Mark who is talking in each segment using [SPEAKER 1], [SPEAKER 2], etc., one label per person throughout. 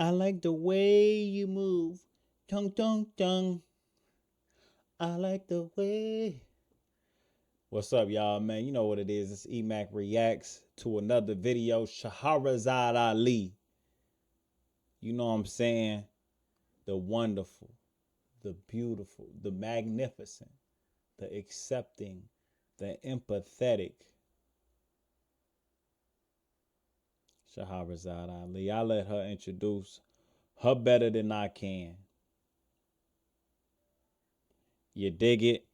[SPEAKER 1] I like the way you move. Tung, tung, tung. I like the way. What's up, y'all, man? You know what it is. It's EmaccReacts to another video. Shahrazad Ali. You know what I'm saying? The wonderful, the beautiful, the magnificent, the accepting, the empathetic Shahrazad Ali. I let her introduce her better than I can. You dig it?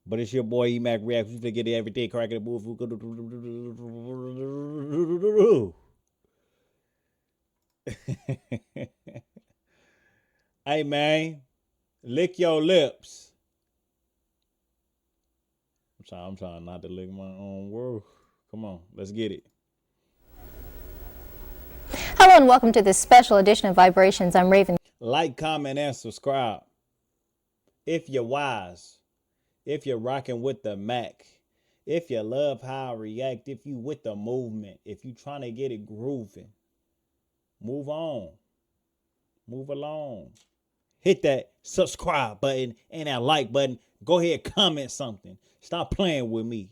[SPEAKER 1] But it's your boy EmaccReacts. We forget everything, cracking the move. Hey man, lick your lips. I'm trying not to lick my own word. Come on, let's get it.
[SPEAKER 2] Hello and welcome to this special edition of Vibrations. I'm Raven.
[SPEAKER 1] Like, comment, and subscribe. If you're wise, if you're rocking with the Mac, if you love how I react, if you with the movement, if you trying to get it grooving, move on, move along. Hit that subscribe button and that like button. Go ahead, comment something. Stop playing with me.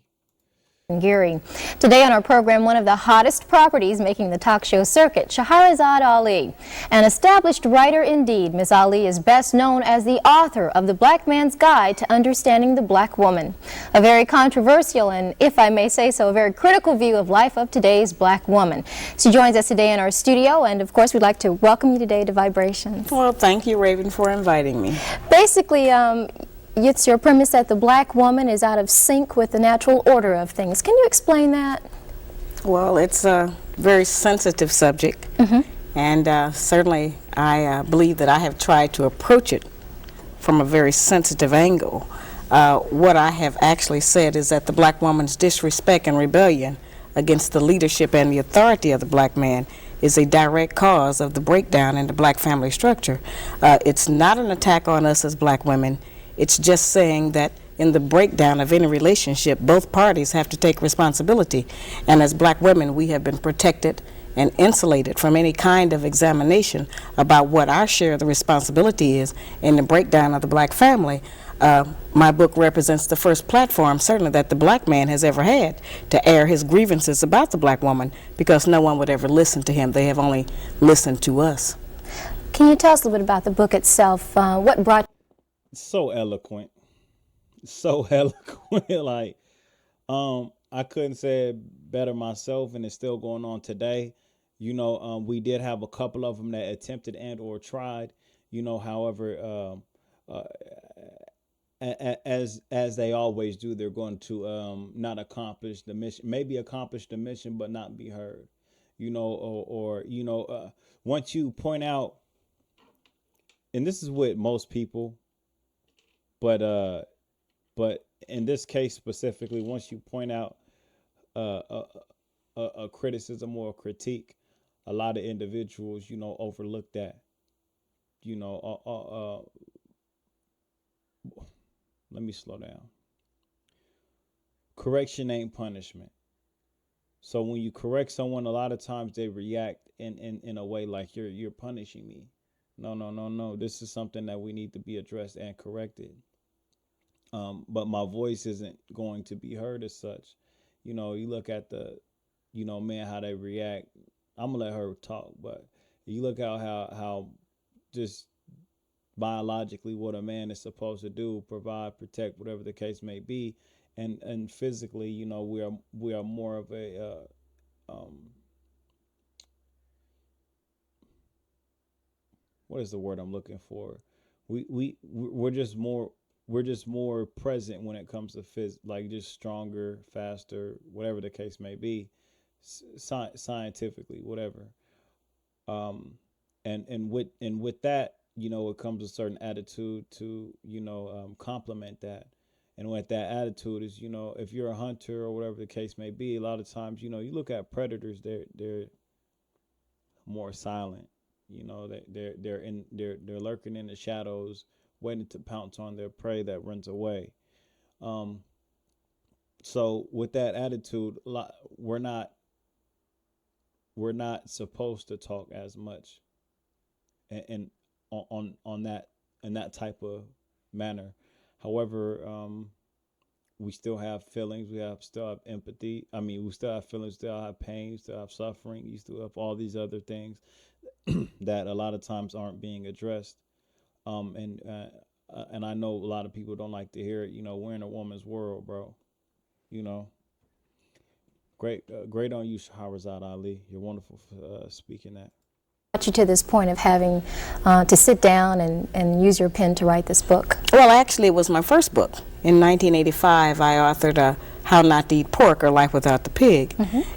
[SPEAKER 2] Geary. Today on our program, one of the hottest properties making the talk show circuit, Shahrazad Ali. An established writer indeed, Ms. Ali is best known as the author of The Blackman's Guide to Understanding the Blackwoman. A very controversial and, if I may say so, a very critical view of life of today's black woman. She joins us today in our studio, and of course we'd like to welcome you today to Vibrations.
[SPEAKER 3] Well, thank you, Raven, for inviting me.
[SPEAKER 2] Basically, it's your premise that the black woman is out of sync with the natural order of things. Can you explain that?
[SPEAKER 3] Well, it's a very sensitive subject, and certainly I believe that I have tried to approach it from a very sensitive angle. What I have actually said is that the black woman's disrespect and rebellion against the leadership and the authority of the black man is a direct cause of the breakdown in the black family structure. It's not an attack on us as black women. It's just saying that in the breakdown of any relationship, both parties have to take responsibility. And as black women, we have been protected and insulated from any kind of examination about what our share of the responsibility is in the breakdown of the black family. My book represents the first platform, certainly, that the black man has ever had to air his grievances about the black woman, because no one would ever listen to him. They have only listened to us.
[SPEAKER 2] Can you tell us a little bit about the book itself? What brought
[SPEAKER 1] So eloquent. So eloquent. Like, I couldn't say it better myself, and it's still going on today. You know, we did have a couple of them that attempted and or tried, you know, however, as they always do, they're going to not accomplish the mission, maybe accomplish the mission, but not be heard, you know, or you know, once you point out, and this is with most people, but in this case specifically, once you point out a criticism or a critique, a lot of individuals, you know, overlook that. You know, let me slow down. Correction ain't punishment. So when you correct someone, a lot of times they react in a way like you're punishing me. No. This is something that we need to be addressed and corrected. But my voice isn't going to be heard as such. You know, you look at the, you know, man, how they react. I'm gonna let her talk, but you look at how just biologically what a man is supposed to do, provide, protect, whatever the case may be, and physically, you know, we are more of a what is the word I'm looking for? We're just more present when it comes to like just stronger, faster, whatever the case may be, scientifically, whatever. And with that, you know, it comes a certain attitude to, you know, complement that. And what that attitude is, you know, if you're a hunter or whatever the case may be, a lot of times, you know, you look at predators, they're more silent. You know, they're lurking in the shadows, waiting to pounce on their prey that runs away. So with that attitude, we're not we're not supposed to talk as much, and on that in that type of manner. However, we still have feelings. Still have empathy. I mean, we still have feelings. Still have pain. Still have suffering. You still have all these other things that a lot of times aren't being addressed. And I know a lot of people don't like to hear it. You know, we're in a woman's world, bro. You know, great on you, Shahrazad Ali. You're wonderful for speaking that.
[SPEAKER 2] Brought you to this point of having to sit down and use your pen to write this book?
[SPEAKER 3] Well, actually, it was my first book. In 1985, I authored How Not to Eat Pork or Life Without the Pig.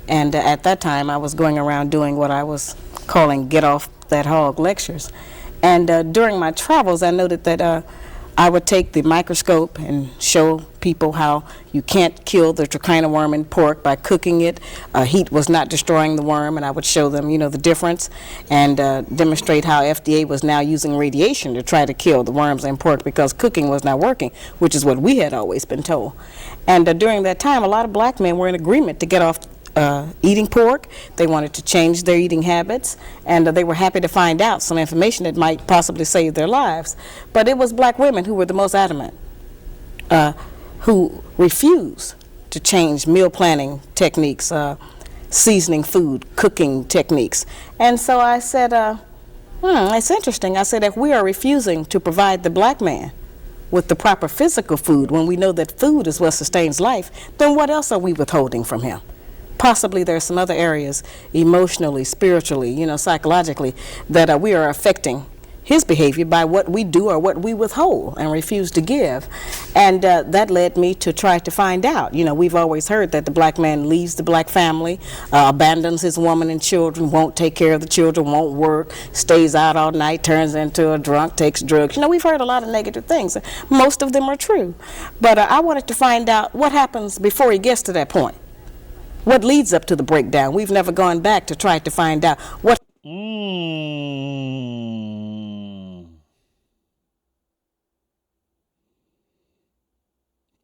[SPEAKER 3] And at that time, I was going around doing what I was calling Get Off That Hog lectures. And during my travels, I noted that I would take the microscope and show people how you can't kill the trichina worm in pork by cooking it. Heat was not destroying the worm, and I would show them, you know, the difference, and demonstrate how FDA was now using radiation to try to kill the worms in pork because cooking was not working, which is what we had always been told. And during that time, a lot of black men were in agreement to get off eating pork. They wanted to change their eating habits, and they were happy to find out some information that might possibly save their lives. But it was black women who were the most adamant, who refused to change meal planning techniques, seasoning food, cooking techniques. And so I said, it's interesting. I said, if we are refusing to provide the black man with the proper physical food when we know that food is what sustains life, then what else are we withholding from him? Possibly there are some other areas, emotionally, spiritually, you know, psychologically, that we are affecting his behavior by what we do or what we withhold and refuse to give. And that led me to try to find out. You know, we've always heard that the black man leaves the black family, abandons his woman and children, won't take care of the children, won't work, stays out all night, turns into a drunk, takes drugs. You know, we've heard a lot of negative things. Most of them are true. But I wanted to find out what happens before he gets to that point. What leads up to the breakdown? We've never gone back to try to find out what.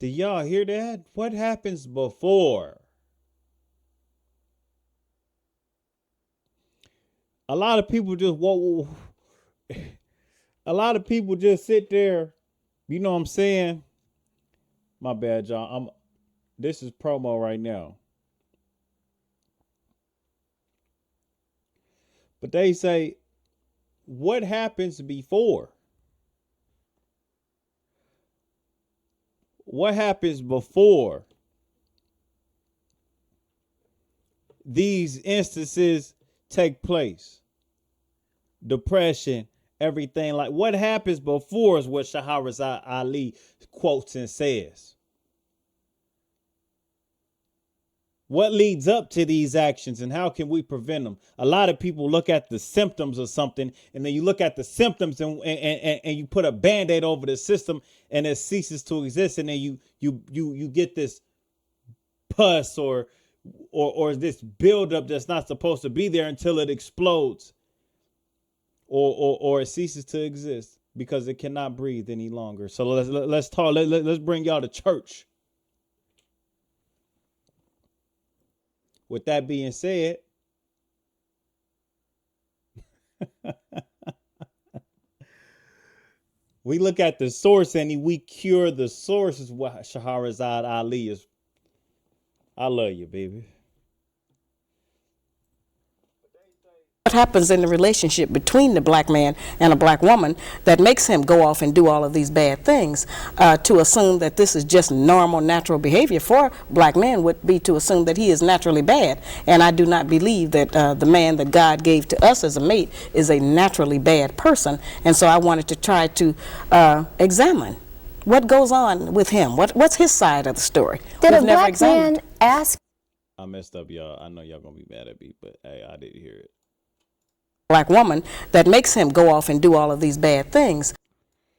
[SPEAKER 1] Do y'all hear that? What happens before? A lot of people just a lot of people just sit there. You know what I'm saying? My bad, y'all. This is promo right now. But they say, what happens before? What happens before these instances take place? Depression, everything. Like, what happens before is what Shahrazad Ali quotes and says. What leads up to these actions and how can we prevent them? A lot of people look at the symptoms of something, and then you look at the symptoms and you put a Band-Aid over the system and it ceases to exist. And then you get this pus or this buildup that's not supposed to be there until it explodes or it ceases to exist because it cannot breathe any longer. So let's talk. Let's bring y'all to church. With that being said, we look at the source and we cure the source is what Shahrazad Ali is. I love you, baby.
[SPEAKER 3] What happens in the relationship between the black man and a black woman that makes him go off and do all of these bad things? To assume that this is just normal, natural behavior for black men would be to assume that he is naturally bad. And I do not believe that the man that God gave to us as a mate is a naturally bad person. And so I wanted to try to examine what goes on with him. What's his side of the story?
[SPEAKER 2] Did a black man ask?
[SPEAKER 1] I messed up, y'all. I know y'all gonna be mad at me, but hey, I didn't hear it.
[SPEAKER 3] Black woman that makes him go off and do all of these bad things.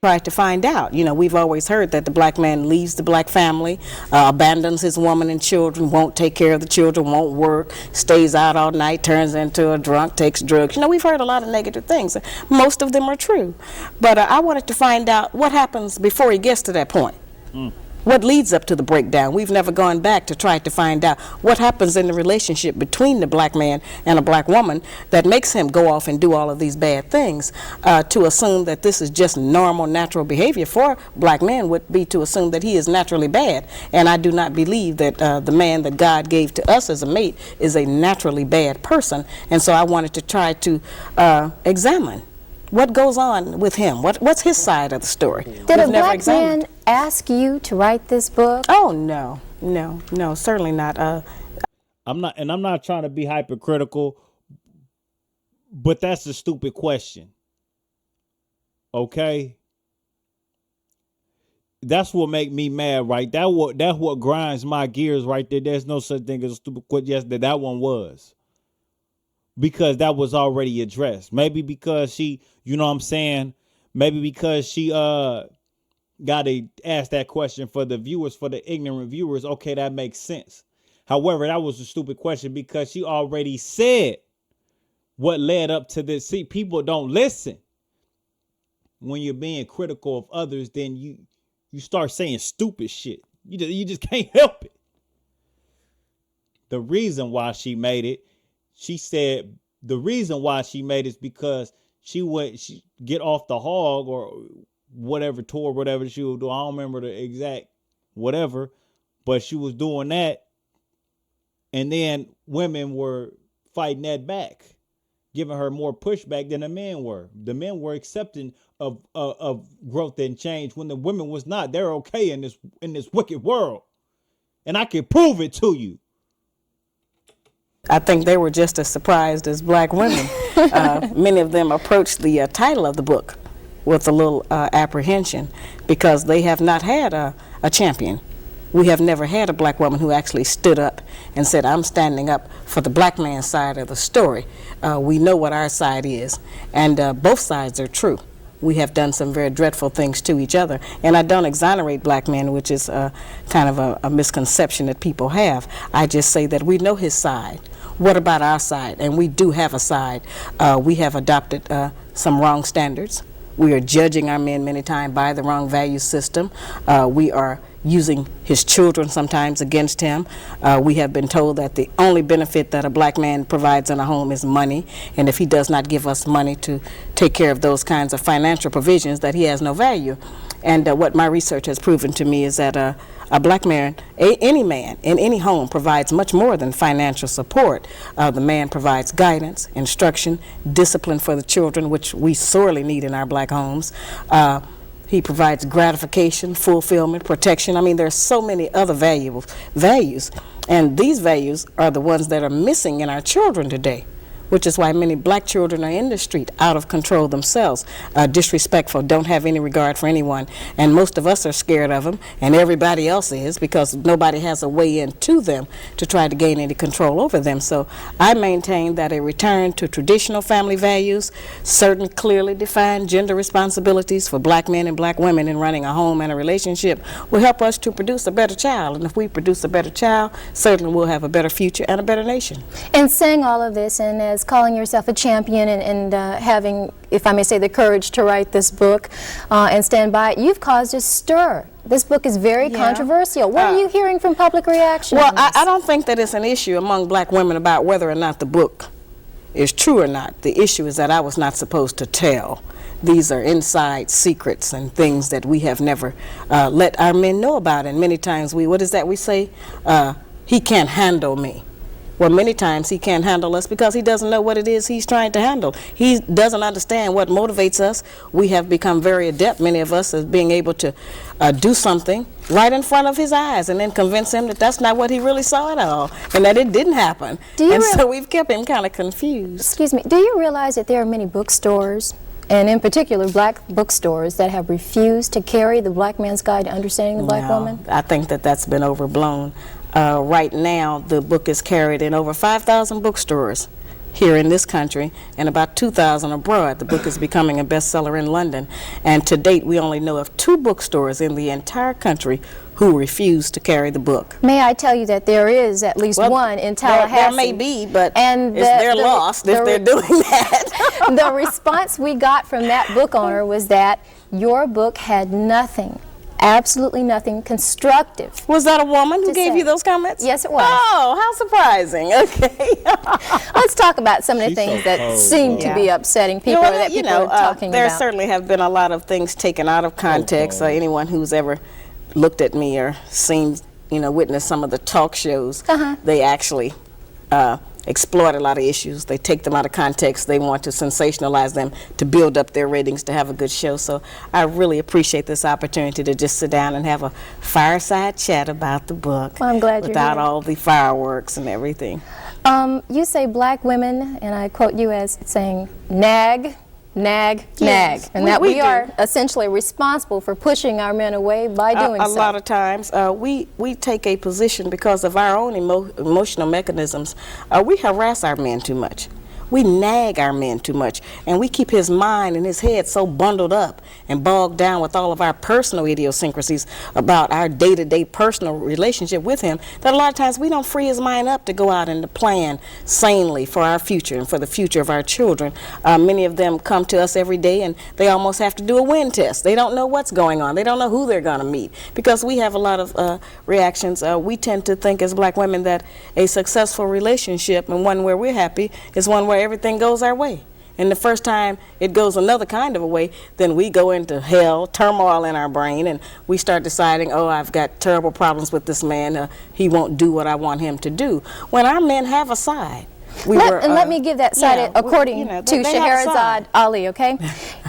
[SPEAKER 3] Try to find out. You know, we've always heard that the black man leaves the black family, abandons his woman and children, won't take care of the children, won't work, stays out all night, turns into a drunk, takes drugs. You know, we've heard a lot of negative things. Most of them are true. But I wanted to find out what happens before he gets to that point. what leads up to the breakdown. We've never gone back to try to find out what happens in the relationship between the black man and a black woman that makes him go off and do all of these bad things. To assume that this is just normal, natural behavior for black men would be to assume that he is naturally bad. And I do not believe that the man that God gave to us as a mate is a naturally bad person. And so I wanted to try to examine what goes on with him. What's his side of the story?
[SPEAKER 2] Did a black man ask you to write this book?
[SPEAKER 3] Oh, no, certainly not.
[SPEAKER 1] I'm not trying to be hypercritical, but that's a stupid question. Okay? That's what make me mad, right? That's what grinds my gears right there. There's no such thing as a stupid question. Yes, that one was. Because that was already addressed. Maybe because she, you know what I'm saying? Maybe because she got to ask that question for the viewers, for the ignorant viewers. Okay, that makes sense. However, that was a stupid question because she already said what led up to this. See, people don't listen. When you're being critical of others, then you start saying stupid shit. You just can't help it. The reason why she made it, she said the reason why she made it is because she get off the hog or whatever tour, whatever she would do. I don't remember the exact whatever, but she was doing that. And then women were fighting that back, giving her more pushback than the men were. The men were accepting of growth and change when the women was not. They're okay in this wicked world. And I can prove it to you.
[SPEAKER 3] I think they were just as surprised as black women. Many of them approached the title of the book with a little apprehension because they have not had a champion. We have never had a black woman who actually stood up and said, I'm standing up for the black man's side of the story. We know what our side is, and both sides are true. We have done some very dreadful things to each other. And I don't exonerate black men, which is kind of a misconception that people have. I just say that we know his side. What about our side? And we do have a side. We have adopted some wrong standards. We are judging our men many times by the wrong value system. We are using his children sometimes against him. We have been told that the only benefit that a black man provides in a home is money, and if he does not give us money to take care of those kinds of financial provisions, that he has no value. And what my research has proven to me is that a black man, any man in any home provides much more than financial support. The man provides guidance, instruction, discipline for the children, which we sorely need in our black homes. He provides gratification, fulfillment, protection. I mean, there's so many other values, and these values are the ones that are missing in our children today, which is why many black children are in the street, out of control themselves, disrespectful, don't have any regard for anyone. And most of us are scared of them, and everybody else is, because nobody has a way into them to try to gain any control over them. So I maintain that a return to traditional family values, certain clearly defined gender responsibilities for black men and black women in running a home and a relationship will help us to produce a better child. And if we produce a better child, certainly we'll have a better future and a better nation.
[SPEAKER 2] And saying all of this, and as calling yourself a champion and having, if I may say, the courage to write this book and stand by it, you've caused a stir. This book is very controversial. What are you hearing from public reaction?
[SPEAKER 3] Well, I don't think that it's an issue among black women about whether or not the book is true or not. The issue is that I was not supposed to tell. These are inside secrets and things that we have never let our men know about. And many times what is that we say? He can't handle me. Well, many times he can't handle us because he doesn't know what it is he's trying to handle. He doesn't understand what motivates us. We have become very adept, many of us, at being able to do something right in front of his eyes and then convince him that that's not what he really saw at all and that it didn't happen. And so we've kept him kind of confused.
[SPEAKER 2] Excuse me, do you realize that there are many bookstores, and in particular black bookstores, that have refused to carry the Black Man's Guide to Understanding the Black Woman?
[SPEAKER 3] I think that that's been overblown. Right now, the book is carried in over 5,000 bookstores here in this country and about 2,000 abroad. The book is becoming a bestseller in London. And to date, we only know of 2 bookstores in the entire country who refuse to carry the book.
[SPEAKER 2] May I tell you that there is at least one in Tallahassee?
[SPEAKER 3] There may be, but
[SPEAKER 2] and
[SPEAKER 3] they're lost if they're doing that.
[SPEAKER 2] The response we got from that book owner was that your book had nothing absolutely nothing constructive.
[SPEAKER 3] Was that a woman who
[SPEAKER 2] To
[SPEAKER 3] gave
[SPEAKER 2] say.
[SPEAKER 3] you those comments?
[SPEAKER 2] Yes, it was.
[SPEAKER 3] Oh, how surprising. Okay.
[SPEAKER 2] Let's talk about some of the
[SPEAKER 1] She's
[SPEAKER 2] things
[SPEAKER 1] so
[SPEAKER 2] that
[SPEAKER 1] cold,
[SPEAKER 2] seem
[SPEAKER 1] bro.
[SPEAKER 2] to be upsetting people, or that people are talking
[SPEAKER 3] there
[SPEAKER 2] about.
[SPEAKER 3] certainly have been a lot of things taken out of context.
[SPEAKER 1] cold.
[SPEAKER 3] Anyone who's ever looked at me or seen, witnessed some of the talk shows, they actually exploit a lot of issues. They take them out of context. They want to sensationalize them to build up their ratings to have a good show. So I really appreciate this opportunity to just sit down and have a fireside chat about the book.
[SPEAKER 2] Well, I'm glad you're
[SPEAKER 3] without
[SPEAKER 2] here.
[SPEAKER 3] all the fireworks and everything.
[SPEAKER 2] You say black women, and I quote you as saying, nag, nag,
[SPEAKER 3] Yes,
[SPEAKER 2] nag, and
[SPEAKER 3] we-
[SPEAKER 2] that
[SPEAKER 3] we
[SPEAKER 2] we
[SPEAKER 3] do.
[SPEAKER 2] are essentially responsible for pushing our men away by doing
[SPEAKER 3] A
[SPEAKER 2] so.
[SPEAKER 3] lot of times we take a position because of our own emotional mechanisms. We harass our men too much. We nag our men too much, and we keep his mind and his head so bundled up and bogged down with all of our personal idiosyncrasies about our day-to-day personal relationship with him that a lot of times we don't free his mind up to go out and to plan sanely for our future and for the future of our children. Many of them come to us every day and they almost have to do a wind test. They don't know what's going on. They don't know who they're going to meet because we have a lot of reactions. We tend to think as black women that a successful relationship and one where we're happy is one where everything goes our way. And the first time it goes another kind of a way, then we go into hell, turmoil in our brain, and we start deciding, oh, I've got terrible problems with this man. He won't do what I want him to do. When our men have a side.
[SPEAKER 2] Let me give that side according
[SPEAKER 3] they
[SPEAKER 2] to
[SPEAKER 3] have a
[SPEAKER 2] Shahrazad
[SPEAKER 3] side.
[SPEAKER 2] Ali, okay?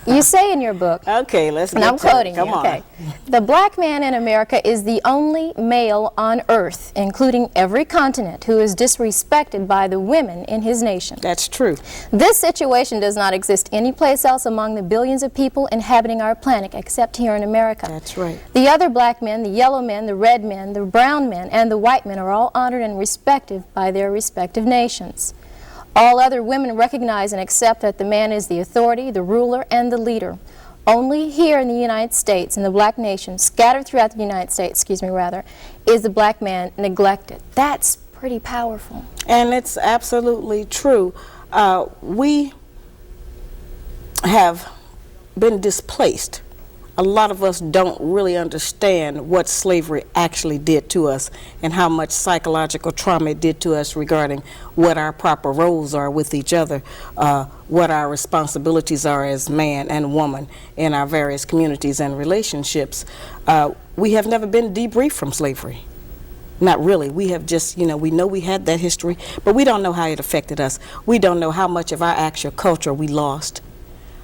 [SPEAKER 2] You say in your book,
[SPEAKER 3] Okay, let's
[SPEAKER 2] and
[SPEAKER 3] get
[SPEAKER 2] I'm
[SPEAKER 3] to it.
[SPEAKER 2] quoting you,
[SPEAKER 3] Come on.
[SPEAKER 2] okay? The black man in America is the only male on earth, including every continent, who is disrespected by the women in his nation.
[SPEAKER 3] That's true.
[SPEAKER 2] This situation does not exist anyplace else among the billions of people inhabiting our planet except here in America.
[SPEAKER 3] That's right.
[SPEAKER 2] The other black men, the yellow men, the red men, the brown men, and the white men are all honored and respected by their respective nations. All other women recognize and accept that the man is the authority, the ruler, and the leader. Only here in the United States, in the black nation, scattered throughout the United States, is the black man neglected. That's pretty powerful.
[SPEAKER 3] And it's absolutely true. We have been displaced. A lot of us don't really understand what slavery actually did to us and how much psychological trauma it did to us regarding what our proper roles are with each other, what our responsibilities are as man and woman in our various communities and relationships. We have never been debriefed from slavery. Not really. We have just, we know we had that history, but we don't know how it affected us. We don't know how much of our actual culture we lost,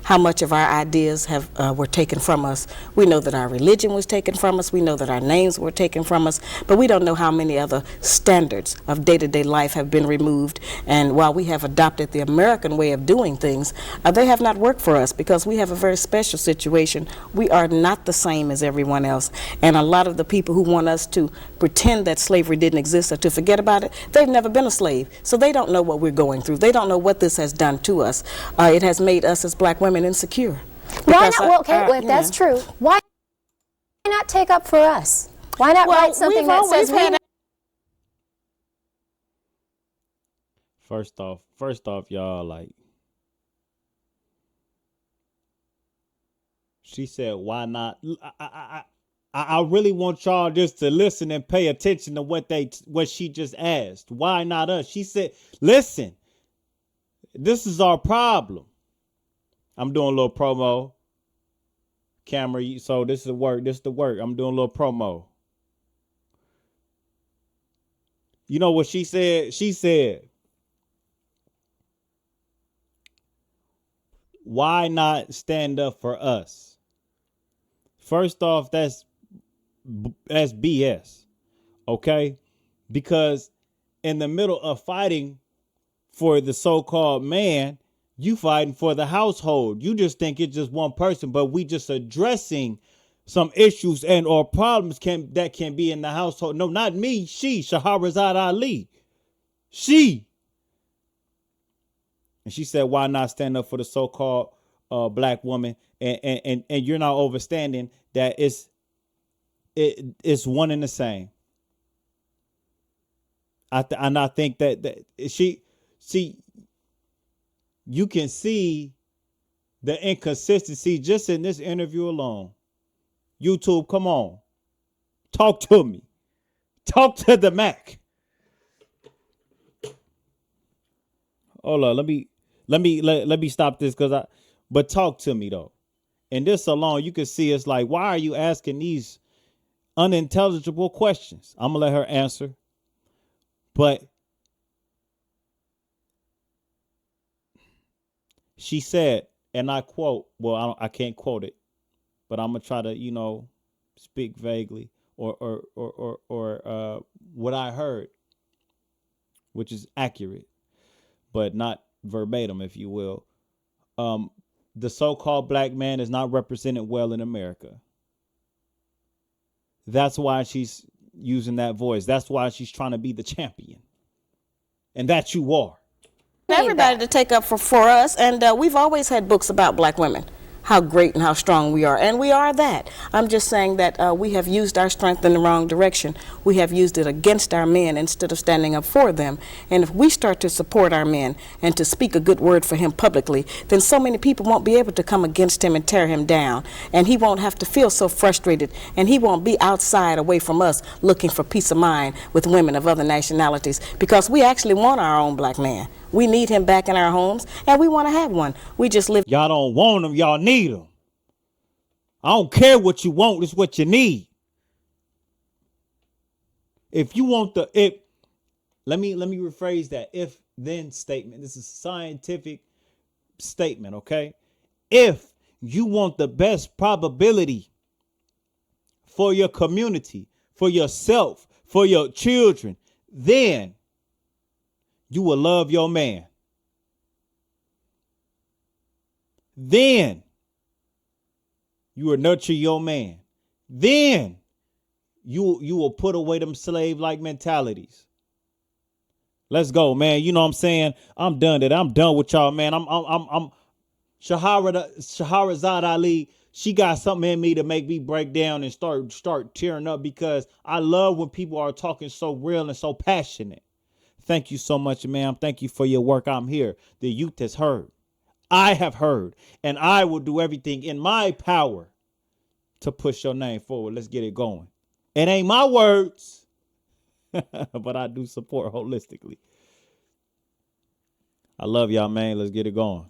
[SPEAKER 3] how much of our ideas were taken from us. We know that our religion was taken from us. We know that our names were taken from us, but we don't know how many other standards of day-to-day life have been removed. And while we have adopted the American way of doing things, they have not worked for us because we have a very special situation. We are not the same as everyone else. And a lot of the people who want us to pretend that slavery didn't exist or to forget about it, they've never been a slave. So they don't know what we're going through. They don't know what this has done to us. It has made us as black women insecure.
[SPEAKER 2] Why
[SPEAKER 3] Because,
[SPEAKER 2] not? Well, if that's true, why not take up for us? Why not write something that says we...
[SPEAKER 1] First off, y'all, like, she said, why not? I really want y'all just to listen and pay attention to what she just asked. Why not us? She said, listen, this is our problem. I'm doing a little promo. Camera, so this is the work. I'm doing a little promo. You know what she said? She said, why not stand up for us? First off, that's BS. Okay? Because in the middle of fighting for the so-called man, you fighting for the household. You just think it's just one person, but we just addressing some issues and or problems that can be in the household. No, not me. She, Shahrazad Ali. She. And she said, why not stand up for the so-called black woman? And you're not overstanding that it's one and the same. And I think that you can see the inconsistency just in this interview alone. YouTube, come on. Talk to me. Talk to the Mac. Hold on, let me stop this but talk to me though. And this alone, you can see it's like, why are you asking these unintelligible questions? I'm gonna let her answer. But she said, and I quote, well, I can't quote it, but I'm gonna try to, speak vaguely or what I heard, which is accurate, but not verbatim, if you will. The so-called black man is not represented well in America. That's why she's using that voice. That's why she's trying to be the champion. And that you are.
[SPEAKER 3] Everybody to take up for us, and we've always had books about black women, how great and how strong we are, and we are that. I'm just saying that we have used our strength in the wrong direction. We have used it against our men instead of standing up for them. And if we start to support our men and to speak a good word for him publicly, then so many people won't be able to come against him and tear him down, and he won't have to feel so frustrated, and he won't be outside away from us looking for peace of mind with women of other nationalities, because we actually want our own black man. We need him back in our homes, and we want to have one. We just live.
[SPEAKER 1] Y'all don't want him, y'all need him. I don't care what you want, it's what you need. If you want let me rephrase that if then statement. This is a scientific statement, okay? If you want the best probability for your community, for yourself, for your children, then you will love your man. Then you will nurture your man. Then you will put away them slave-like mentalities. Let's go, man. You know what I'm saying? I'm done with y'all, man. I'm Shahrazad Ali. She got something in me to make me break down and start tearing up, because I love when people are talking so real and so passionate. Thank you so much, ma'am. Thank you for your work. I'm here. The youth has heard. I have heard. And I will do everything in my power to push your name forward. Let's get it going. It ain't my words, but I do support holistically. I love y'all, man. Let's get it going.